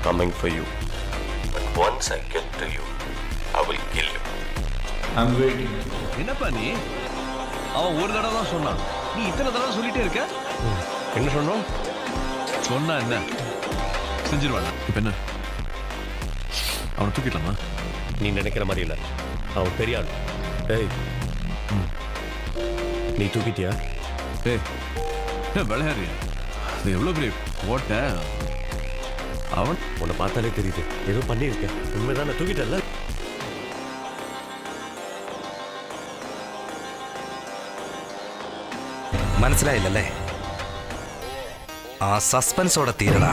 coming for you. But once I get to you, I will kill you. I'm waiting. என்னப்பா நீ? அவன் ஒரு தடவை தான் சொன்னான். நீ இத்தனை தடவை சொல்லிட்டே இருக்க? என்ன சொன்னோம்? சொன்னா என்ன? செஞ்சிருவானா? இப்போ என்ன அவனை தூக்கிடலாமா? நீ நினைக்கிற மாதிரி இல்லை, அவன் பெரிய ஆள். டேய், நீ தூக்கிட்டியா? ஏய் விளையாடுறியா? இது எவ்வளோ பெரிய கோட்டை. அவன் உன்னை பார்த்தாலே தெரியுது ஏதோ பண்ணியிருக்கேன். உண்மைதான், தூக்கிட்டல. മനസ്സിലായില്ലല്ലേ? ആ സസ്പെൻസോടെ തീരടാ.